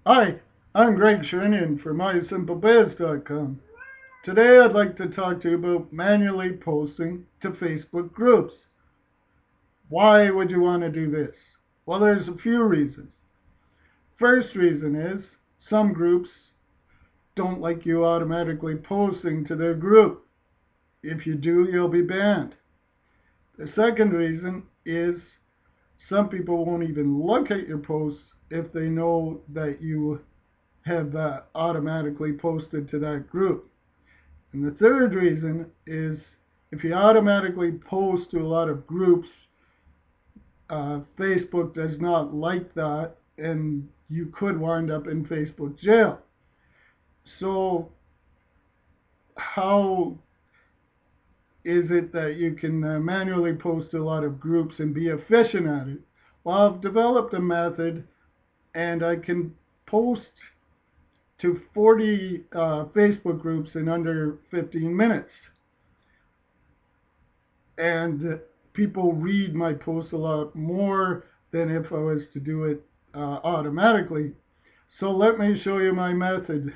Hi, I'm Greg Sherinian for MySimpleBiz.com. Today I'd like to talk to you about manually posting to Facebook groups. Why would you want to do this? Well, there's a few reasons. First reason is some groups don't like you automatically posting to their group. If you do, you'll be banned. The second reason is some people won't even look at your posts if they know that you have automatically posted to that group. And the third reason is if you automatically post to a lot of groups, Facebook does not like that, and you could wind up in Facebook jail. So, how is it that you can manually post to a lot of groups and be efficient at it? Well, I've developed a method, and I can post to 40 Facebook groups in under 15 minutes. And people read my posts a lot more than if I was to do it automatically. So let me show you my method.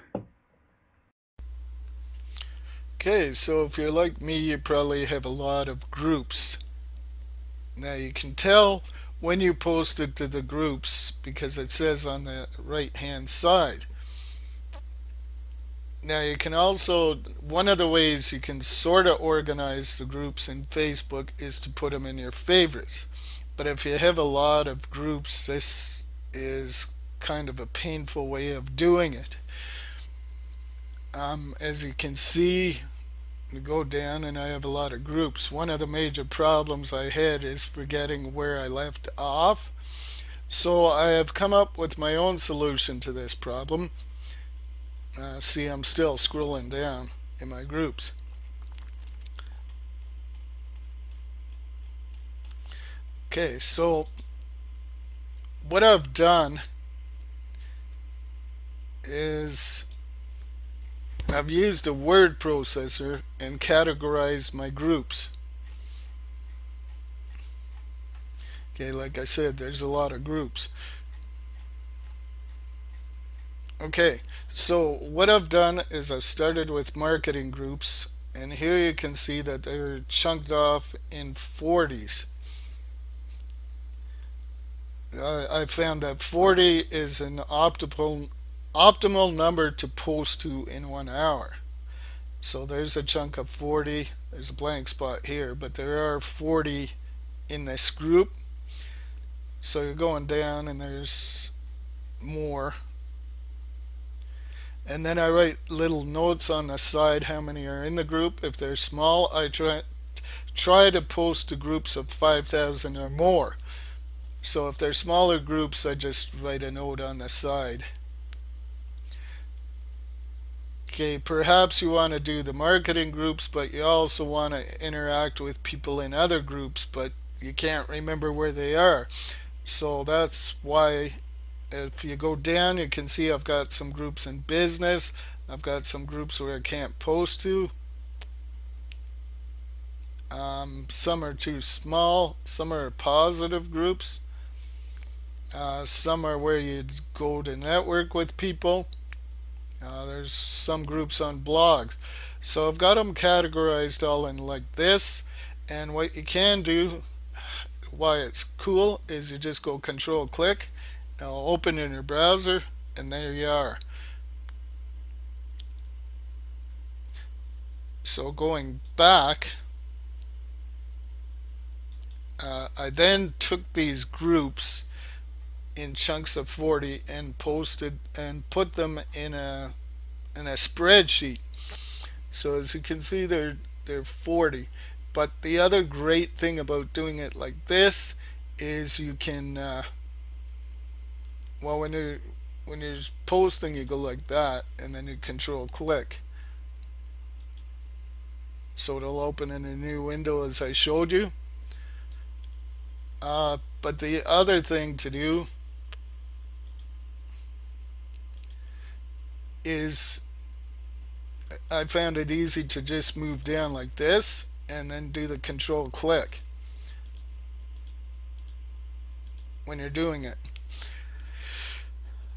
Okay, so if you're like me, you probably have a lot of groups. Now you can tell when you posted to the groups because it says on the right hand side. Now you can also, one of the ways you can sort of organize the groups in Facebook is to put them in your favorites. But if you have a lot of groups, this is kind of a painful way of doing it. As you can see, go down and I have a lot of groups. One of the major problems I had is forgetting where I left off. So I have come up with my own solution to this problem. See, I'm still scrolling down in my groups. Okay, so what I've done is I've used a word processor and categorized my groups. Okay, like I said, there's a lot of groups. Okay, so what I've done is I've started with marketing groups, and here you can see that they're chunked off in 40s. I found that 40 is an optimal number to post to in 1 hour. So there's a chunk of 40. There's a blank spot here, but there are 40 in this group. So you're going down, and there's more. And then I write little notes on the side how many are in the group. If they're small, I try to post to groups of 5,000 or more. So if they're smaller groups, I just write a note on the side. Okay, perhaps you want to do the marketing groups, but you also want to interact with people in other groups, but you can't remember where they are. So that's why if you go down, you can see I've got some groups in business. I've got some groups where I can't post to. Some are too small. Some are positive groups. Some are where you go to network with people. There's some groups on blogs. So I've got them categorized all in like this. And what you can do, why it's cool, is you just go control click. It'll open in your browser, and there you are. So going back, I then took these groups in chunks of 40 and posted and put them in a spreadsheet. So as you can see, they're 40. But the other great thing about doing it like this is you can well, when you're posting, you go like that, and then you control click, so it'll open in a new window as I showed you. But the other thing to do is I found it easy to just move down like this and then do the control click when you're doing it.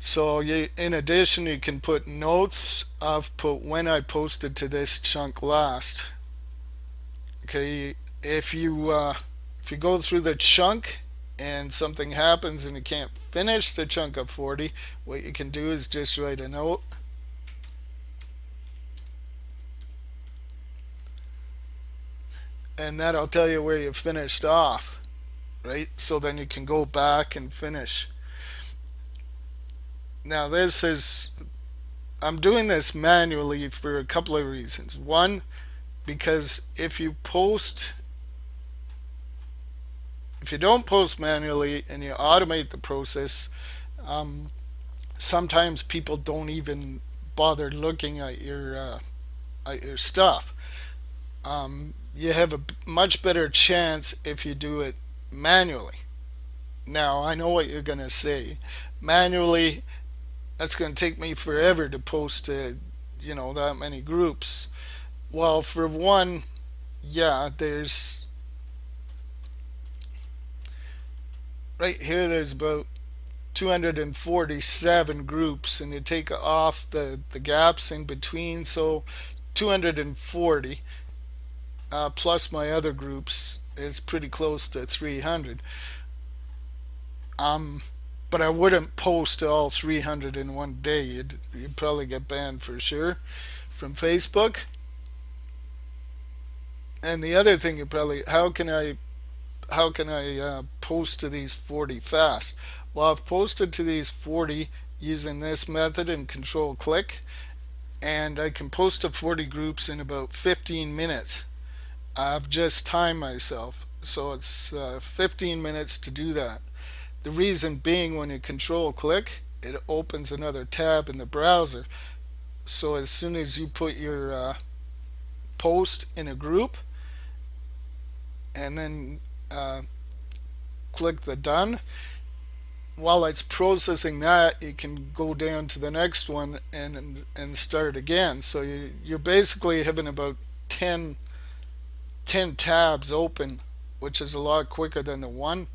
So in addition, you can put notes of put when I posted to this chunk last. Okay, if you go through the chunk and something happens and you can't finish the chunk of 40, what you can do is just write a note. And that'll tell you where you finished off, right? So then you can go back and finish. Now I'm doing this manually for a couple of reasons. One, because if you don't post manually and you automate the process, um, sometimes people don't even bother looking at your stuff. You have a much better chance if you do it manually. Now, I know what you're going to say. Manually, that's going to take me forever to post to, that many groups. Well, for one, yeah, there's about 247 groups, and you take off the gaps in between, so 240 plus my other groups is pretty close to 300. Um, but I wouldn't post all 300 in one day. You'd probably get banned for sure from Facebook. And the other thing, you probably how can I post to these 40 fast? Well, I've posted to these 40 using this method and control click, and I can post to 40 groups in about 15 minutes. I've just timed myself, so it's 15 minutes to do that. The reason being, when you control click, it opens another tab in the browser. So as soon as you put your post in a group and then click the done, while it's processing that, you can go down to the next one and start again. So you're basically having about 10 tabs open, which is a lot quicker than the one.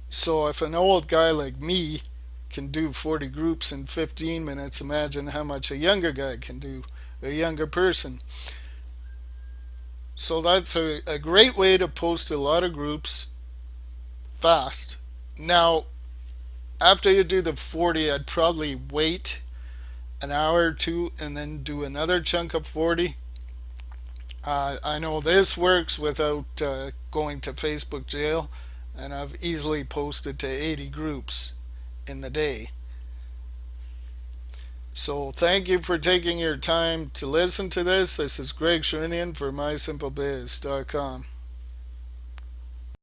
So if an old guy like me can do 40 groups in 15 minutes, imagine how much a younger guy can do, a younger person. So that's a great way to post a lot of groups fast. Now, after you do the 40, I'd probably wait an hour or two and then do another chunk of 40. I know this works without going to Facebook jail, and I've easily posted to 80 groups in the day. So thank you for taking your time to listen to this. This is Greg Sherinian for MySimpleBiz.com.